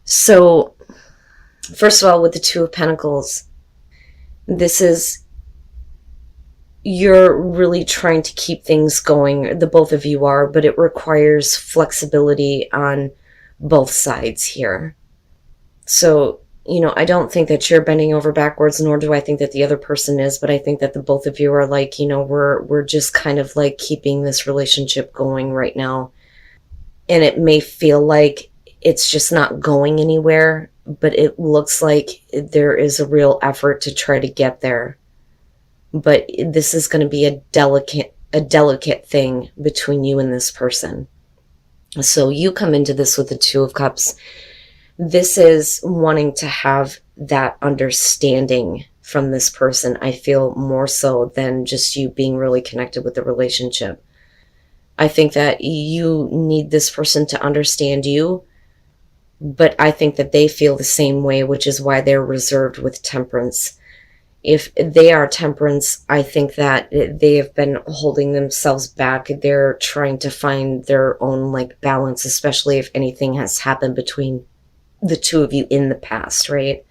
So, first of all, with the Two of Pentacles, this is, you're really trying to keep things going. The both of you are, but it requires flexibility on both sides here. So, I don't think that you're bending over backwards, nor do I think that the other person is, but I think that the both of you are like, we're just kind of like keeping this relationship going right now. And it may feel like it's just not going anywhere, but it looks like there is a real effort to try to get there. But this is going to be a delicate thing between you and this person. So you come into this with the Two of Cups. This is wanting to have that understanding from this person, I feel, more so than just you being really connected with the relationship. I think that you need this person to understand you, but I think that they feel the same way, which is why they're reserved with Temperance. If they are Temperance, I think that they have been holding themselves back. They're trying to find their own balance, especially if anything has happened between the two of you in the past, right?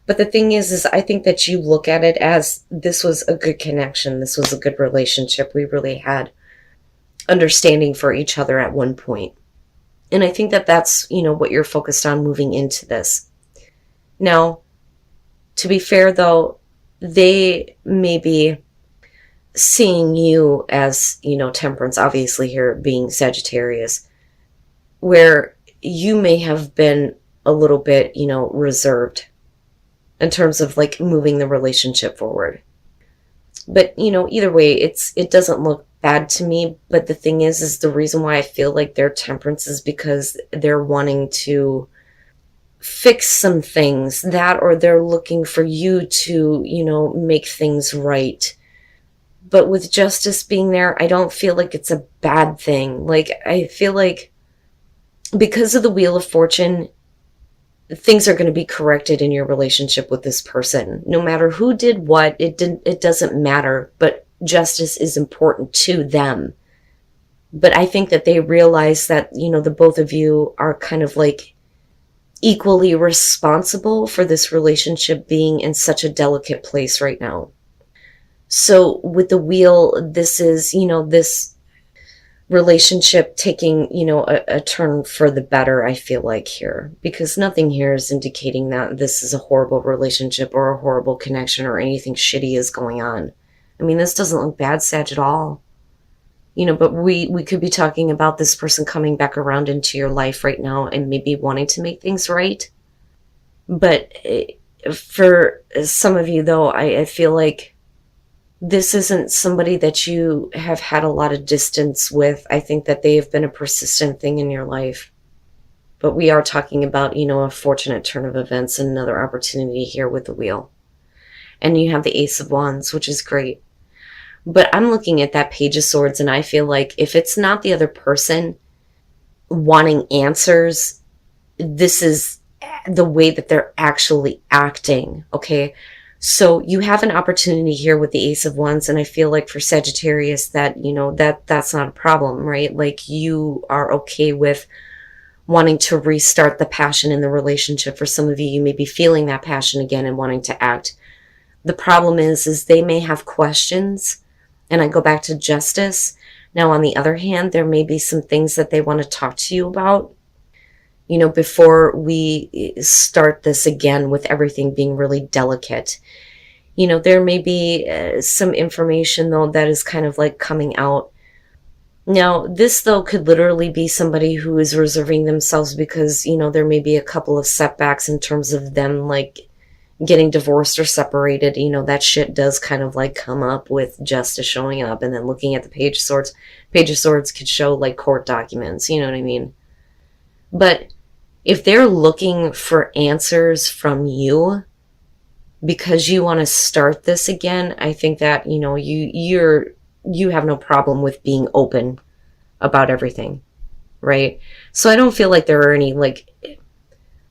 But the thing is I think that you look at it as, this was a good connection. This was a good relationship. We really had understanding for each other at one point. And I think that that's, what you're focused on moving into this. Now, to be fair though, they may be seeing you as, Temperance, obviously here being Sagittarius, where you may have been a little bit, reserved in terms of moving the relationship forward. But, either way, it doesn't look bad to me. But the thing is the reason why I feel like they're Temperance is because they're wanting to fix some things, that, or they're looking for you to, make things right. But with Justice being there, I don't feel like it's a bad thing. I feel like because of the Wheel of Fortune, things are going to be corrected in your relationship with this person. No matter who did what, it doesn't matter, but justice is important to them. But I think that they realize that, the both of you are kind of equally responsible for this relationship being in such a delicate place right now. So with the Wheel, this is, this relationship taking, a turn for the better, I feel like here, because nothing here is indicating that this is a horrible relationship or a horrible connection or anything shitty is going on. I mean, this doesn't look bad, Sag, at all. But we could be talking about this person coming back around into your life right now and maybe wanting to make things right. But for some of you, though, I feel like this isn't somebody that you have had a lot of distance with. I think that they have been a persistent thing in your life. But we are talking about, a fortunate turn of events and another opportunity here with the Wheel. And you have the Ace of Wands, which is great. But I'm looking at that Page of Swords, and I feel like if it's not the other person wanting answers, this is the way that they're actually acting, okay? So you have an opportunity here with the Ace of Wands, and I feel like for Sagittarius that, that's not a problem, right? You are okay with wanting to restart the passion in the relationship. For some of you, you may be feeling that passion again and wanting to act. The problem is they may have questions. And I go back to Justice. Now, on the other hand, there may be some things that they want to talk to you about, before we start this again with everything being really delicate. There may be some information, though, that is kind of coming out. Now, this, though, could literally be somebody who is reserving themselves because, there may be a couple of setbacks in terms of them, getting divorced or separated. That shit does kind of come up with Justice showing up, and then looking at the Page of Swords. Page of Swords could show court documents, you know what I mean? But if they're looking for answers from you because you want to start this again, I think that, you have no problem with being open about everything, right? So I don't feel like there are any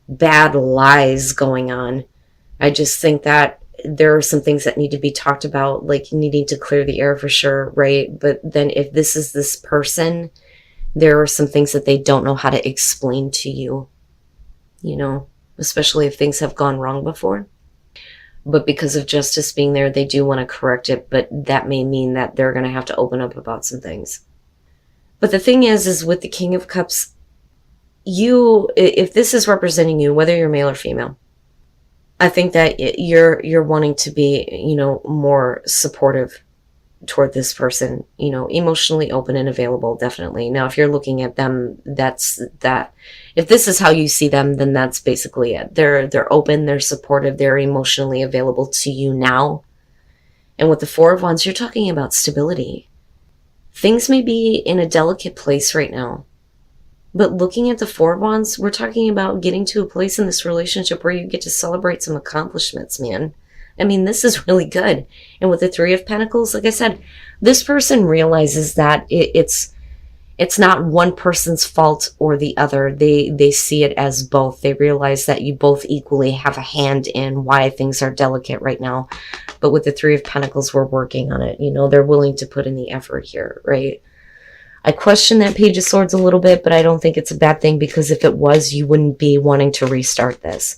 bad lies going on. I just think that there are some things that need to be talked about, needing to clear the air for sure, right? But then if this is this person, there are some things that they don't know how to explain to you. especially if things have gone wrong before. But because of justice being there, they do want to correct it, but that may mean that they're going to have to open up about some things. But the thing is with the King of Cups, if this is representing you, whether you're male or female, I think that you're wanting to be, more supportive toward this person, emotionally open and available, definitely. Now, if you're looking at them, that's that. If this is how you see them, then that's basically it. They're open, they're supportive, they're emotionally available to you now. And with the Four of Wands, you're talking about stability. Things may be in a delicate place right now. But looking at the Four of Wands, we're talking about getting to a place in this relationship where you get to celebrate some accomplishments, man. I mean, this is really good. And with the Three of Pentacles, like I said, this person realizes that it's not one person's fault or the other. They see it as both. They realize that you both equally have a hand in why things are delicate right now. But with the Three of Pentacles, we're working on it. They're willing to put in the effort here, right? I question that Page of Swords a little bit, but I don't think it's a bad thing, because if it was, you wouldn't be wanting to restart this.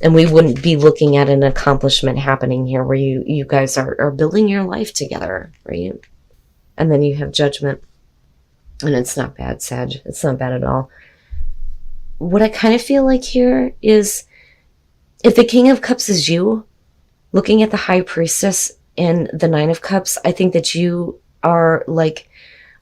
And we wouldn't be looking at an accomplishment happening here where you guys are building your life together, right? And then you have Judgment. And it's not bad, Sag. It's not bad at all. What I kind of feel like here is, if the King of Cups is you, looking at the High Priestess and the Nine of Cups, I think that you are like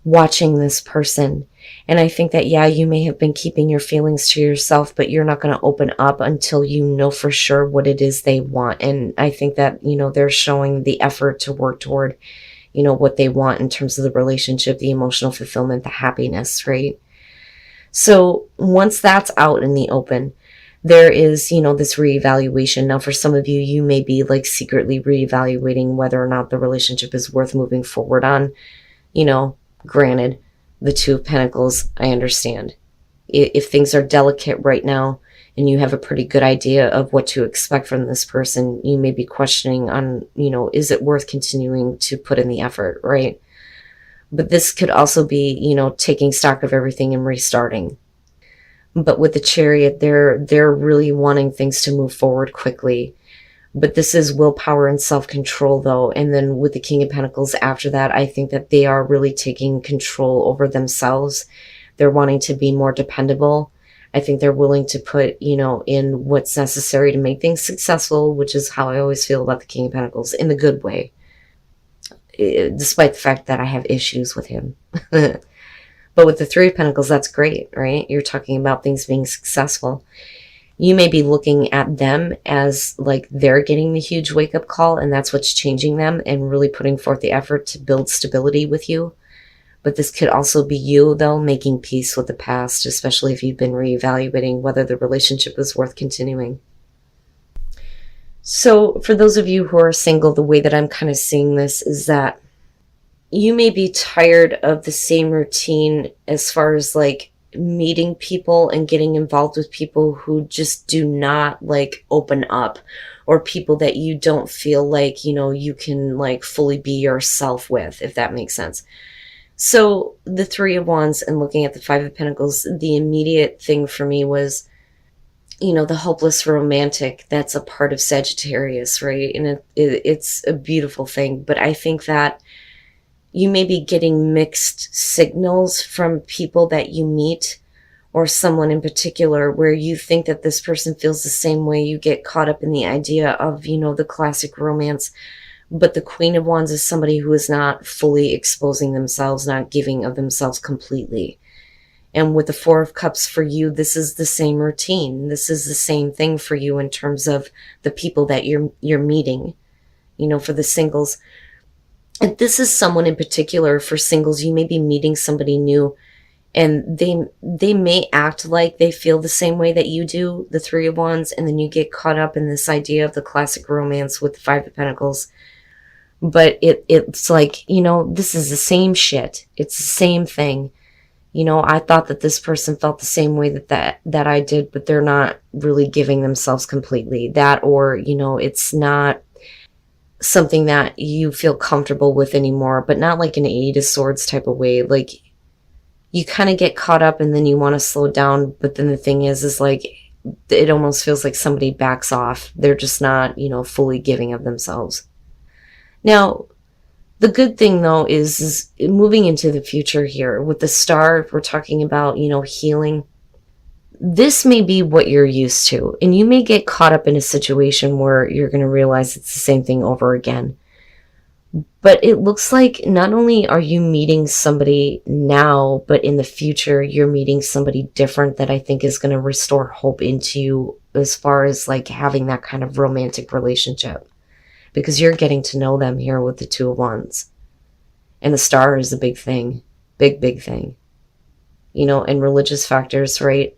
watching this person. And I think that, yeah, you may have been keeping your feelings to yourself, but you're not going to open up until you know for sure what it is they want. And I think that, they're showing the effort to work toward, what they want in terms of the relationship, the emotional fulfillment, the happiness, right? So once that's out in the open, there is, this reevaluation. Now, for some of you, you may be like secretly reevaluating whether or not the relationship is worth moving forward on. Granted, the Two of Pentacles, I understand. If things are delicate right now and you have a pretty good idea of what to expect from this person, you may be questioning on, is it worth continuing to put in the effort, right? But this could also be, taking stock of everything and restarting. But with the Chariot, they're really wanting things to move forward quickly. But this is willpower and self-control, though. And then with the King of Pentacles after that, I think that they are really taking control over themselves. They're wanting to be more dependable. I think they're willing to put, in what's necessary to make things successful, which is how I always feel about the King of Pentacles, in the good way. Despite the fact that I have issues with him. But with the Three of Pentacles, that's great, right? You're talking about things being successful. You may be looking at them as like they're getting the huge wake-up call, and that's what's changing them and really putting forth the effort to build stability with you. But this could also be you, though, making peace with the past, especially if you've been reevaluating whether the relationship is worth continuing. So for those of you who are single, the way that I'm kind of seeing this is that you may be tired of the same routine as far as like meeting people and getting involved with people who just do not like open up, or people that you don't feel like, you can like fully be yourself with, if that makes sense. So the Three of Wands and looking at the Five of Pentacles, the immediate thing for me was, the hopeless romantic that's a part of Sagittarius, right? And it's a beautiful thing. But I think that you may be getting mixed signals from people that you meet, or someone in particular, where you think that this person feels the same way. You get caught up in the idea of, the classic romance. But the Queen of Wands is somebody who is not fully exposing themselves, not giving of themselves completely. And with the Four of Cups for you, this is the same routine. This is the same thing for you in terms of the people that you're meeting, for the singles. If this is someone in particular, for singles, you may be meeting somebody new, and they may act like they feel the same way that you do, the Three of Wands, and then you get caught up in this idea of the classic romance with the Five of Pentacles. But it's like, this is the same shit. It's the same thing. I thought that this person felt the same way that I did, but they're not really giving themselves completely. That, or, it's not something that you feel comfortable with anymore, but not like an Eight of Swords type of way. Like, you kind of get caught up and then you want to slow down. But then the thing is like, it almost feels like somebody backs off. They're just not, fully giving of themselves. Now, the good thing though is moving into the future here with the star, if we're talking about, healing, this may be what you're used to. And you may get caught up in a situation where you're going to realize it's the same thing over again. But it looks like not only are you meeting somebody now, but in the future, you're meeting somebody different that I think is going to restore hope into you as far as like having that kind of romantic relationship. Because you're getting to know them here with the Two of Wands. And the star is a big thing. Big, big thing. And religious factors, right?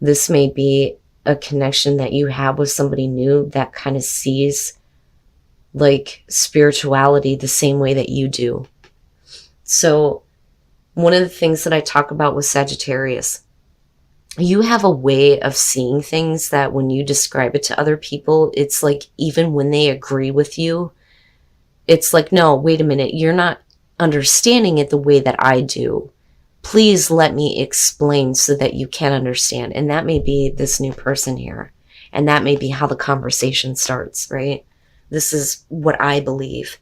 This may be a connection that you have with somebody new that kind of sees like spirituality the same way that you do. So one of the things that I talk about with Sagittarius, you have a way of seeing things that when you describe it to other people, it's like even when they agree with you, it's like, no, wait a minute, you're not understanding it the way that I do. Please let me explain so that you can understand. And that may be this new person here. And that may be how the conversation starts, right? This is what I believe.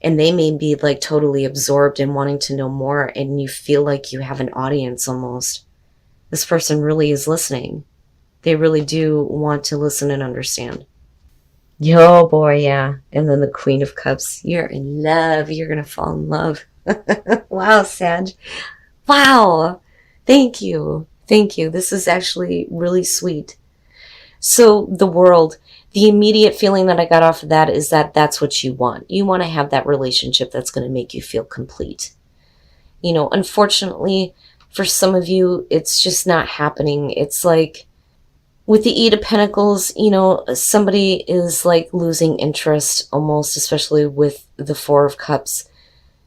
And they may be like totally absorbed in wanting to know more. And you feel like you have an audience almost. This person really is listening. They really do want to listen and understand. Yo, boy, yeah. And then the Queen of Cups. You're in love. You're going to fall in love. Wow, Sag. Wow. Thank you. Thank you. This is actually really sweet. So the World, the immediate feeling that I got off of that is that that's what you want. You want to have that relationship that's going to make you feel complete. Unfortunately, for some of you, it's just not happening. It's like with the Eight of Pentacles, somebody is like losing interest almost, especially with the Four of Cups.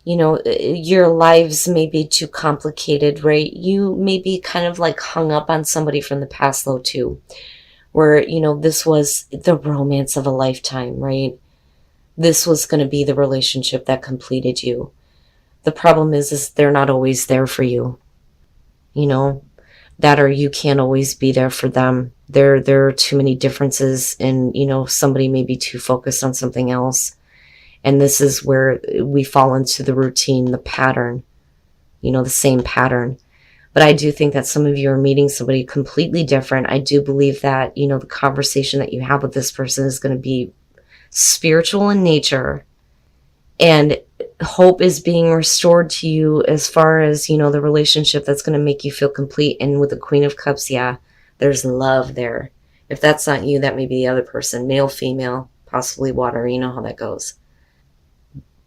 Your lives may be too complicated, right? You may be kind of like hung up on somebody from the past though too, where, this was the romance of a lifetime, right? This was going to be the relationship that completed you. The problem is they're not always there for you, that or you can't always be there for them. There are too many differences and, somebody may be too focused on something else. And this is where we fall into the routine, the pattern, the same pattern. But I do think that some of you are meeting somebody completely different. I do believe that, the conversation that you have with this person is going to be spiritual in nature. And hope is being restored to you as far as, the relationship that's going to make you feel complete. And with the Queen of Cups, yeah, there's love there. If that's not you, that may be the other person. Male, female, possibly water. You know how that goes.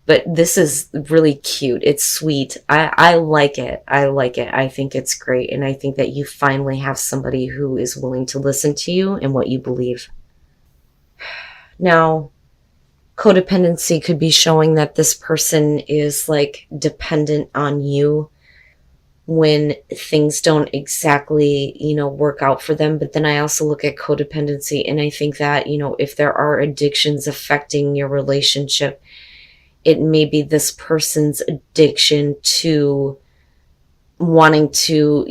But this is really cute. It's sweet. I like it. I like it. I think it's great. And I think that you finally have somebody who is willing to listen to you and what you believe. Now, codependency could be showing that this person is like dependent on you when things don't exactly, work out for them. But then I also look at codependency and I think that, if there are addictions affecting your relationship, it may be this person's addiction to wanting to,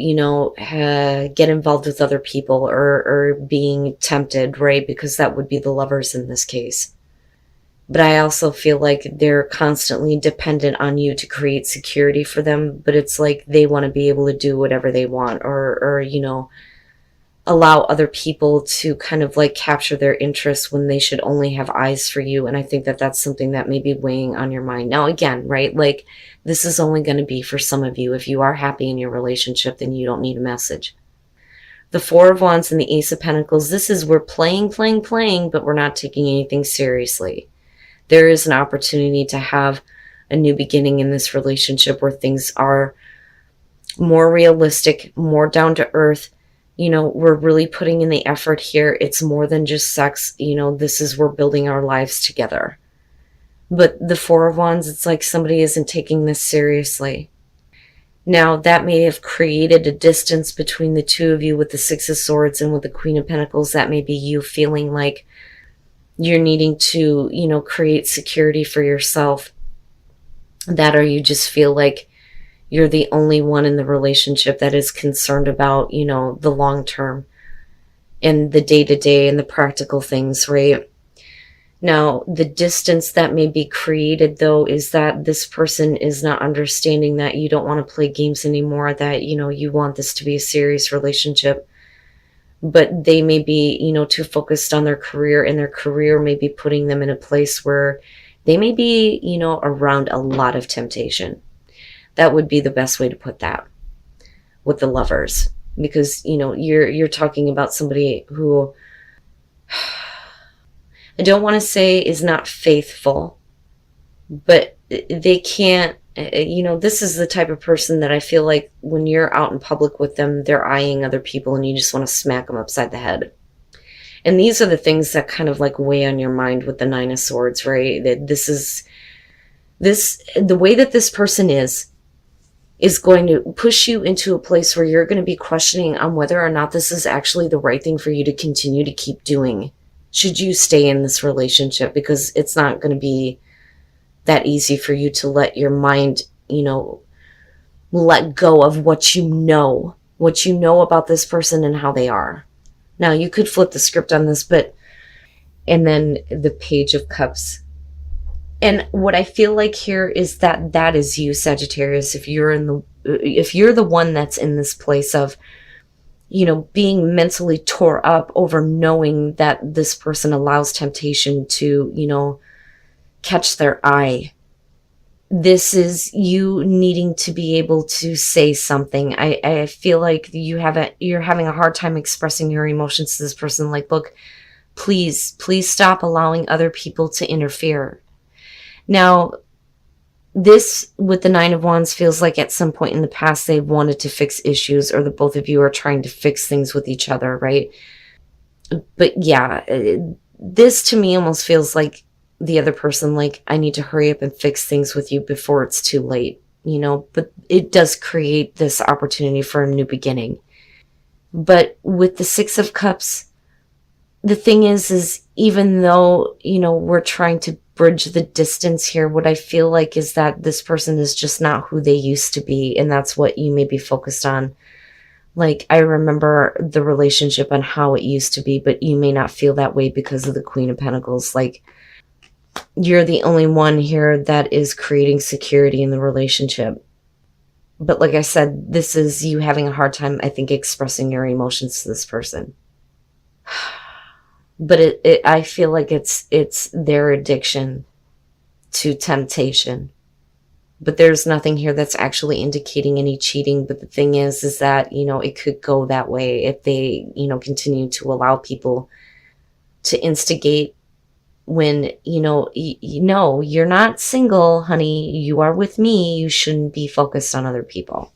get involved with other people or being tempted, right? Because that would be the lovers in this case. But I also feel like they're constantly dependent on you to create security for them. But it's like they want to be able to do whatever they want or allow other people to kind of like capture their interests when they should only have eyes for you. And I think that that's something that may be weighing on your mind. Now, again, right? Like this is only going to be for some of you. If you are happy in your relationship, then you don't need a message. The Four of Wands and the Ace of Pentacles, this is we're playing, but we're not taking anything seriously. There is an opportunity to have a new beginning in this relationship where things are more realistic, more down to earth. We're really putting in the effort here. It's more than just sex. This is we're building our lives together. But the Four of Wands, it's like somebody isn't taking this seriously. Now, that may have created a distance between the two of you with the Six of Swords and with the Queen of Pentacles. That may be you feeling like you're needing to, create security for yourself. That or you just feel like you're the only one in the relationship that is concerned about, the long term. and the day-to-day and the practical things, right? Now, the distance that may be created, though, is that this person is not understanding that you don't want to play games anymore, that, you want this to be a serious relationship. But they may be, too focused on their career, and their career may be putting them in a place where they may be, around a lot of temptation. That would be the best way to put that with the lovers. Because, you're talking about somebody who I don't want to say is not faithful, but they can't, this is the type of person that I feel like when you're out in public with them, they're eyeing other people and you just want to smack them upside the head. And these are the things that kind of like weigh on your mind with the Nine of Swords, right? That the way that this person is going to push you into a place where you're going to be questioning on whether or not this is actually the right thing for you to continue to keep doing. Should you stay in this relationship? Because it's not going to be that easy for you to let your mind, let go of what you know about this person and how they are. Now, you could flip the script on this, and then the Page of Cups. And what I feel like here is that is you, Sagittarius, if you're the one that's in this place of, being mentally tore up over knowing that this person allows temptation to, catch their eye. This is you needing to be able to say something. I feel like you're having a hard time expressing your emotions to this person. Like, look, please stop allowing other people to interfere. Now, this with the Nine of Wands feels like at some point in the past they've wanted to fix issues, or the both of you are trying to fix things with each other, right? But yeah, this to me almost feels like the other person, like, I need to hurry up and fix things with you before it's too late, but it does create this opportunity for a new beginning. But with the Six of Cups, the thing is even though, we're trying to bridge the distance here, what I feel like is that this person is just not who they used to be. And that's what you may be focused on. Like, I remember the relationship and how it used to be, but you may not feel that way because of the Queen of Pentacles. Like, you're the only one here that is creating security in the relationship. But like I said, this is you having a hard time, I think, expressing your emotions to this person. But I feel like it's their addiction to temptation. But there's nothing here that's actually indicating any cheating. But the thing is that, it could go that way if they, continue to allow people to instigate when, you're not single, honey. You are with me. You shouldn't be focused on other people.